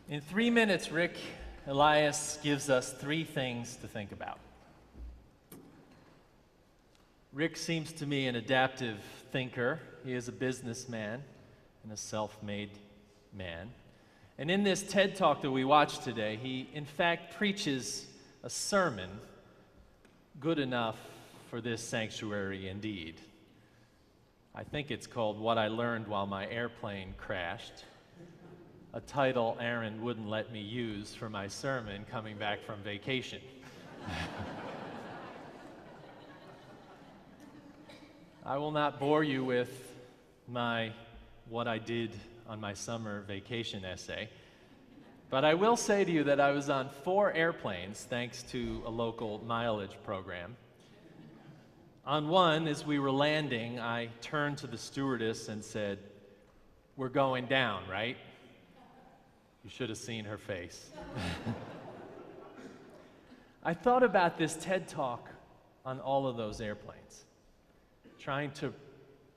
In 3 minutes, Rick Elias gives us 3 things to think about. Rick seems to me an adaptive thinker. He is a businessman and a self-made man. And in this TED Talk that we watched today, he in fact preaches a sermon good enough for this sanctuary indeed. I think it's called What I Learned While My Airplane Crashed, a title Aaron wouldn't let me use for my sermon coming back from vacation. I will not bore you with what I did on my summer vacation essay, but I will say to you that I was on 4 airplanes thanks to a local mileage program. On one, as we were landing, I turned to the stewardess and said, "We're going down, right?" You should have seen her face. I thought about this TED Talk on all of those airplanes, trying to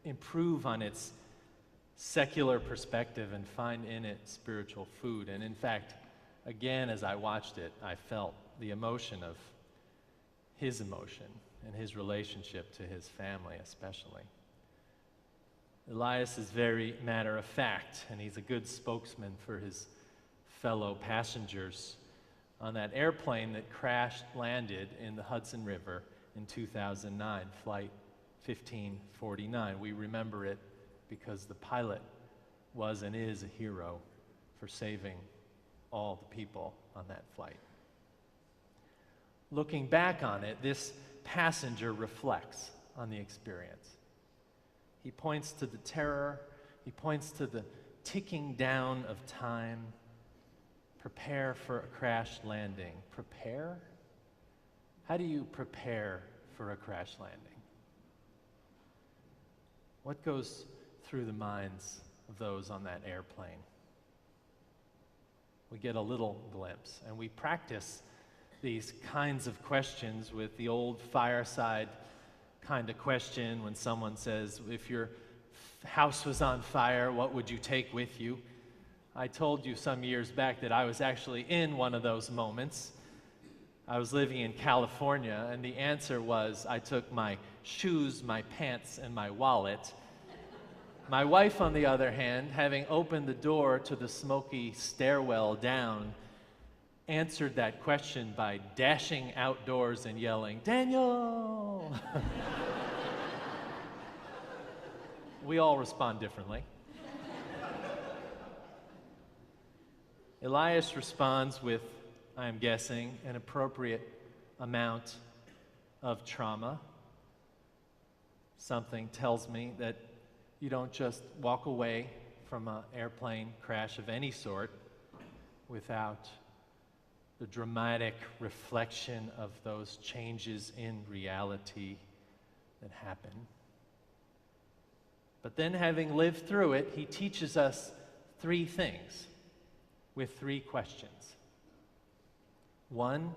improve on its secular perspective and find in it spiritual food. And in fact, again, as I watched it, I felt the emotion of his emotion and his relationship to his family especially. Elias is very matter of fact, and he's a good spokesman for his fellow passengers on that airplane that landed in the Hudson River in 2009, Flight 1549. We remember it because the pilot was and is a hero for saving all the people on that flight. Looking back on it, this passenger reflects on the experience. He points to the terror, he points to the ticking down of time. Prepare for a crash landing. Prepare? How do you prepare for a crash landing? What goes through the minds of those on that airplane? We get a little glimpse, and we practice these kinds of questions with the old fireside kind of question when someone says, if your house was on fire, what would you take with you? I told you some years back that I was actually in one of those moments. I was living in California, and the answer was I took my shoes, my pants, and my wallet. My wife, on the other hand, having opened the door to the smoky stairwell down, answered that question by dashing outdoors and yelling, "Daniel!" We all respond differently. Elias responds with, I am guessing, an appropriate amount of trauma. Something tells me that you don't just walk away from an airplane crash of any sort without the dramatic reflection of those changes in reality that happen. But then, having lived through it, he teaches us 3 things with 3 questions. 1,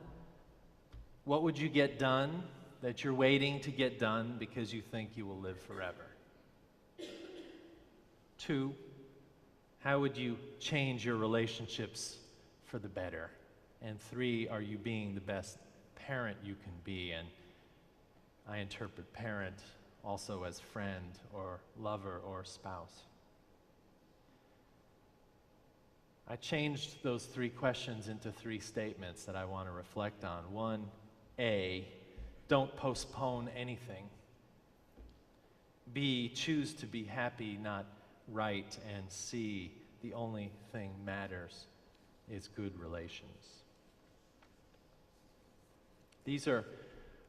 what would you get done that you're waiting to get done because you think you will live forever? 2, how would you change your relationships for the better? And 3, are you being the best parent you can be? And I interpret parent also as friend or lover or spouse. I changed those 3 questions into 3 statements that I want to reflect on. 1A, don't postpone anything. B, choose to be happy, not right. And C, the only thing matters is good relations. These are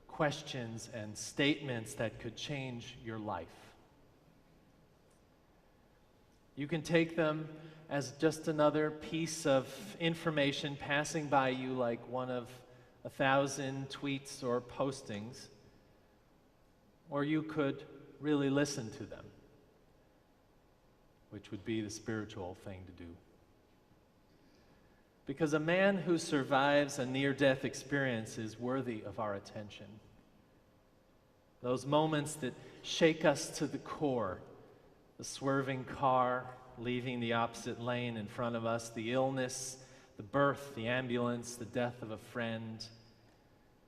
questions and statements that could change your life. You can take them as just another piece of information passing by you like one of 1,000 tweets or postings, or you could really listen to them, which would be the spiritual thing to do. Because a man who survives a near-death experience is worthy of our attention. Those moments that shake us to the core, the swerving car leaving the opposite lane in front of us, the illness the birth, the ambulance, the death of a friend.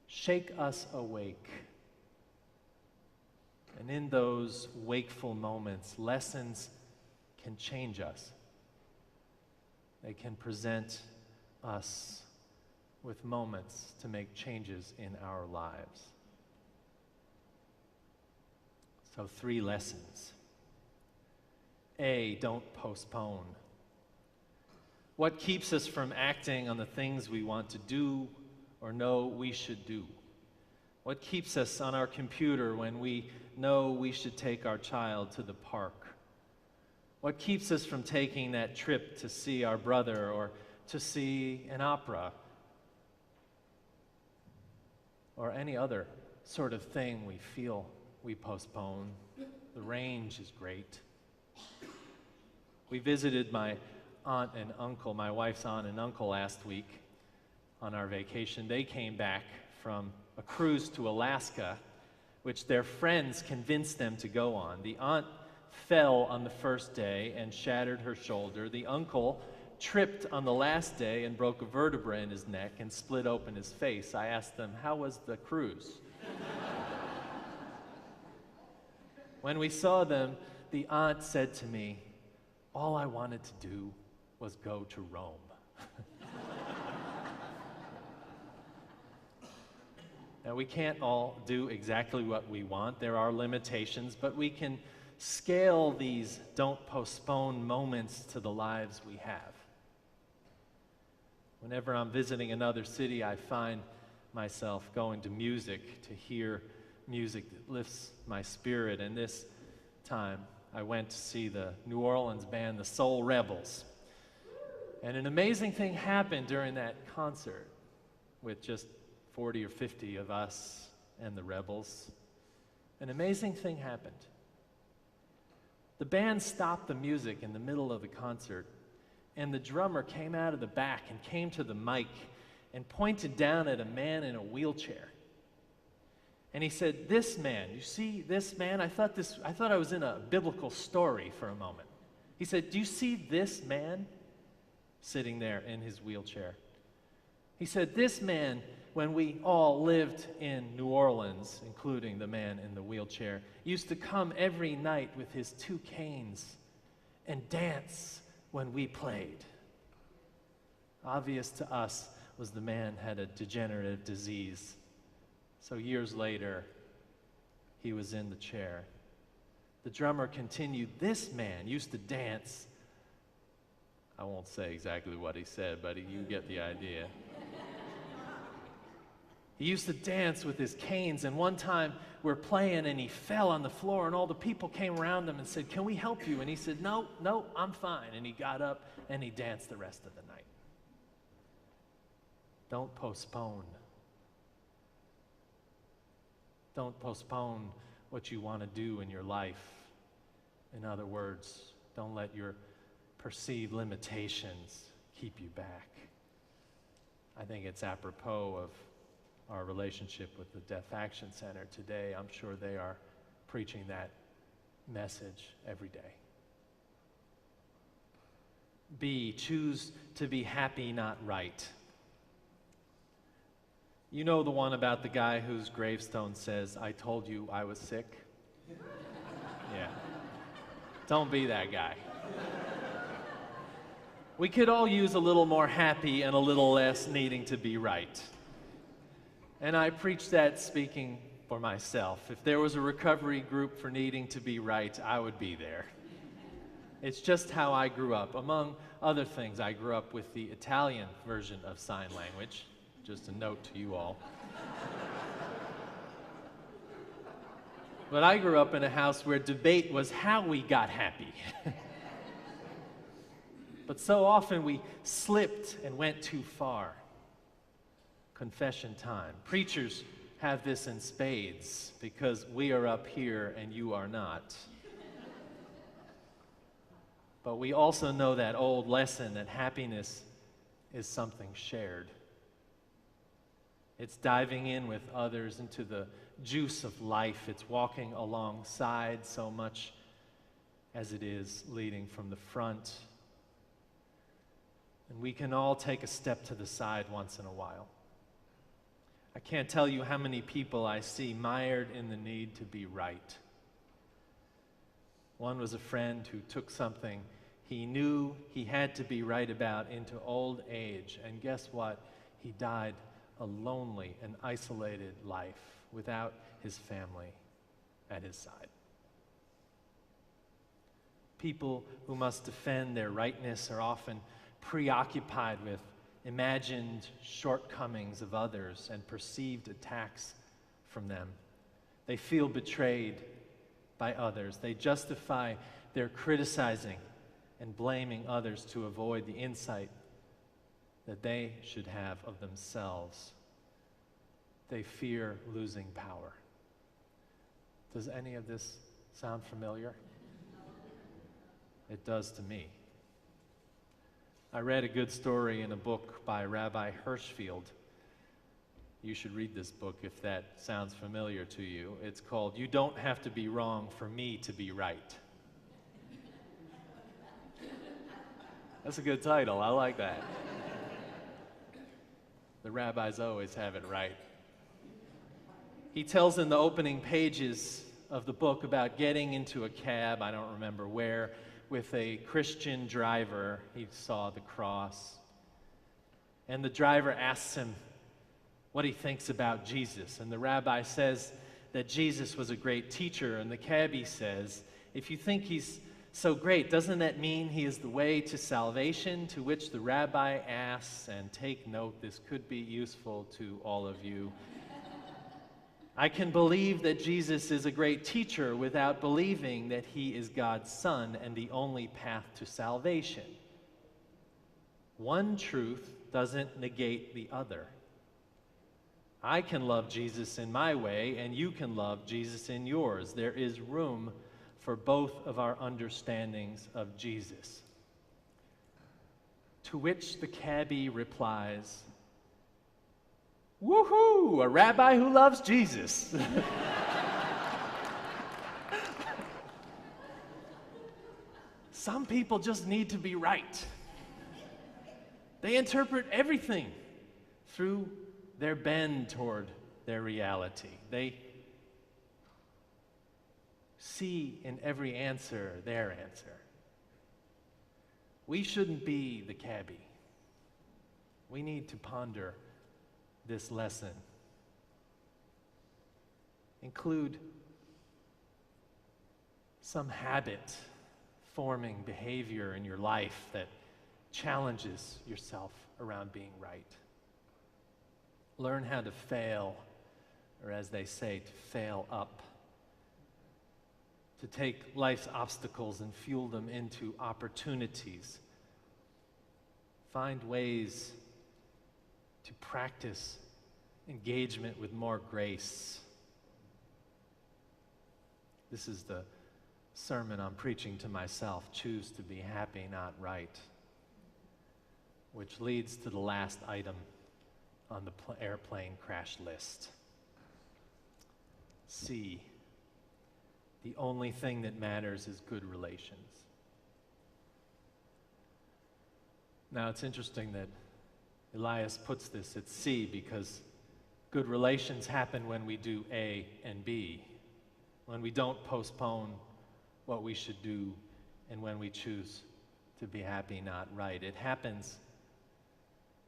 Shake us awake. And in those wakeful moments, lessons can change us. They can present us with moments to make changes in our lives. So 3 lessons. A, don't postpone. What keeps us from acting on the things we want to do or know we should do? What keeps us on our computer when we know we should take our child to the park? What keeps us from taking that trip to see our brother or to see an opera or any other sort of thing we feel we postpone? The range is great. We visited my aunt and uncle, my wife's aunt and uncle, last week on our vacation. They came back from a cruise to Alaska, which their friends convinced them to go on. The aunt fell on the first day and shattered her shoulder. The uncle tripped on the last day and broke a vertebra in his neck and split open his face. I asked them, how was the cruise? When we saw them, the aunt said to me, all I wanted to do was go to Rome. Now, we can't all do exactly what we want. There are limitations, but we can scale these don't postpone moments to the lives we have. Whenever I'm visiting another city, I find myself going to music to hear music that lifts my spirit. And this time, I went to see the New Orleans band, the Soul Rebels. And an amazing thing happened during that concert with just 40 or 50 of us and the Rebels. An amazing thing happened. The band stopped the music in the middle of the concert, and the drummer came out of the back and came to the mic and pointed down at a man in a wheelchair. And he said, this man, you see this man? I thought I was in a biblical story for a moment. He said, do you see this man sitting there in his wheelchair? He said, this man, when we all lived in New Orleans, including the man in the wheelchair, used to come every night with his 2 canes and dance when we played. Obvious to us was the man had a degenerative disease. So years later, he was in the chair. The drummer continued, this man used to dance. I won't say exactly what he said, but you get the idea. He used to dance with his canes, and one time we're playing and he fell on the floor, and all the people came around him and said, can we help you? And he said, no, I'm fine. And he got up and he danced the rest of the night. Don't postpone. Don't postpone what you want to do in your life. In other words, don't let your perceived limitations keep you back. I think it's apropos of our relationship with the Deaf Action Center today. I'm sure they are preaching that message every day. B, choose to be happy, not right. You know the one about the guy whose gravestone says, I told you I was sick? Yeah. Don't be that guy. We could all use a little more happy and a little less needing to be right. And I preach that speaking for myself. If there was a recovery group for needing to be right, I would be there. It's just how I grew up. Among other things, I grew up with the Italian version of sign language. Just a note to you all. But I grew up in a house where debate was how we got happy. But so often we slipped and went too far. Confession time. Preachers have this in spades because we are up here and you are not. But we also know that old lesson that happiness is something shared. It's diving in with others into the juice of life. It's walking alongside so much as it is leading from the front. And And we can all take a step to the side once in a while. I can't tell you how many people I see mired in the need to be right. One was a friend who took something he knew he had to be right about into old age, and guess what? He died a lonely and isolated life without his family at his side. People who must defend their rightness are often preoccupied with imagined shortcomings of others and perceived attacks from them. They feel betrayed by others. They justify their criticizing and blaming others to avoid the insight that they should have of themselves. They fear losing power. Does any of this sound familiar? It does to me. I read a good story in a book by Rabbi Hirschfield. You should read this book if that sounds familiar to you. It's called "You Don't Have to Be Wrong for Me to Be Right." That's a good title. I like that. The rabbis always have it right. He tells in the opening pages of the book about getting into a cab, I don't remember where, with a Christian driver. He saw the cross. And the driver asks him what he thinks about Jesus. And the rabbi says that Jesus was a great teacher. And the cabbie says, if you think he's so great, doesn't that mean he is the way to salvation? To which the rabbi asks, and take note, this could be useful to all of you. I can believe that Jesus is a great teacher without believing that he is God's Son and the only path to salvation. One truth doesn't negate the other. I can love Jesus in my way, and you can love Jesus in yours. There is room for both of our understandings of Jesus. To which the cabbie replies, "Woohoo, a rabbi who loves Jesus." Some people just need to be right. They interpret everything through their bend toward their reality. They see in every answer their answer. We shouldn't be the cabbie. We need to ponder this lesson. Include some habit forming behavior in your life that challenges yourself around being right. Learn how to fail, or as they say, to fail up. To take life's obstacles and fuel them into opportunities. Find ways to practice engagement with more grace. This is the sermon I'm preaching to myself. Choose to be happy, not right. Which leads to the last item on the airplane crash list. C. The only thing that matters is good relations. Now, it's interesting that Elias puts this at C because good relations happen when we do A and B, when we don't postpone what we should do, and when we choose to be happy, not right. It happens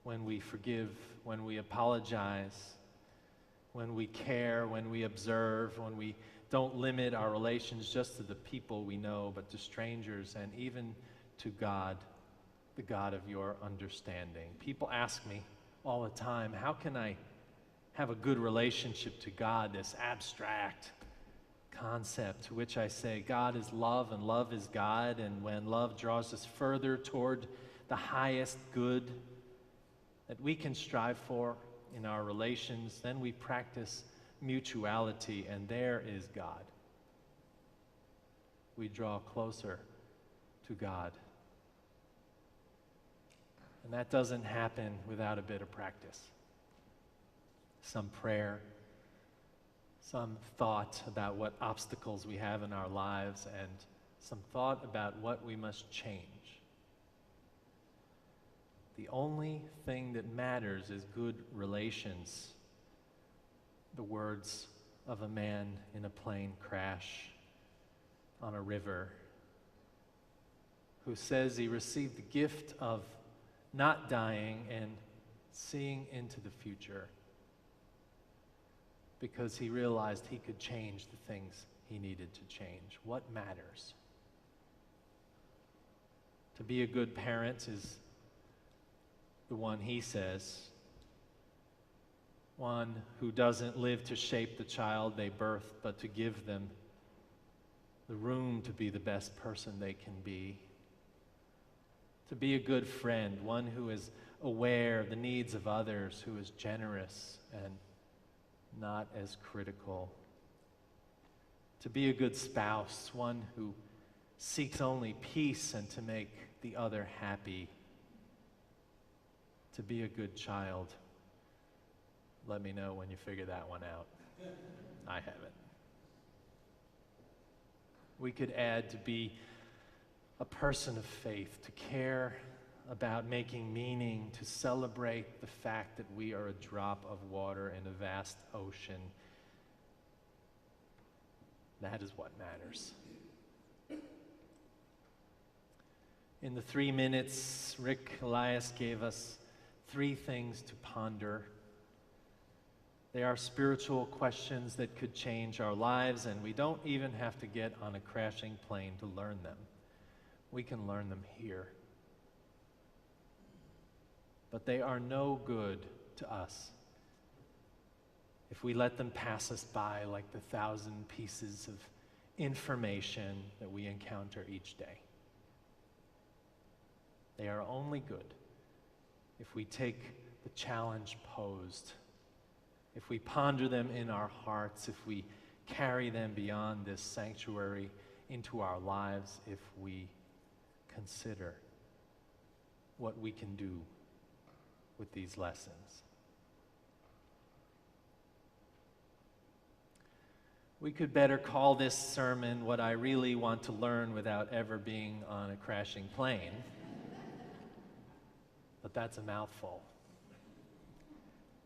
when we forgive, when we apologize, when we care, when we observe, when we don't limit our relations just to the people we know, but to strangers and even to God, the God of your understanding. People ask me all the time, how can I have a good relationship to God, this abstract concept, to which I say God is love and love is God, and when love draws us further toward the highest good that we can strive for in our relations, then we practice mutuality, and there is God. We draw closer to God. And that doesn't happen without a bit of practice. Some prayer, some thought about what obstacles we have in our lives, and some thought about what we must change. the only thing that matters is good relations. The words of a man in a plane crash on a river who says he received the gift of not dying and seeing into the future because he realized he could change the things he needed to change. What matters? To be a good parent is the one, he says, one who doesn't live to shape the child they birth, but to give them the room to be the best person they can be. To be a good friend, one who is aware of the needs of others, who is generous and not as critical. To be a good spouse, one who seeks only peace and to make the other happy. To be a good child. Let me know when you figure that one out. I haven't. We could add to be a person of faith, to care about making meaning, to celebrate the fact that we are a drop of water in a vast ocean. That is what matters. In the 3 minutes, Rick Elias gave us 3 things to ponder. They are spiritual questions that could change our lives, and we don't even have to get on a crashing plane to learn them. We can learn them here. But they are no good to us if we let them pass us by like the 1,000 pieces of information that we encounter each day. They are only good if we take the challenge posed, if we ponder them in our hearts, if we carry them beyond this sanctuary into our lives, if we consider what we can do with these lessons. We could better call this sermon "What I Really Want to Learn Without Ever Being on a Crashing Plane," but that's a mouthful.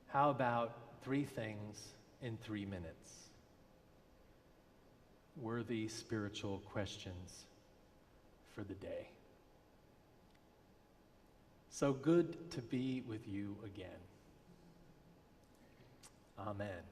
How about 3 things in 3 minutes? Worthy spiritual questions for the day. So good to be with you again. Amen.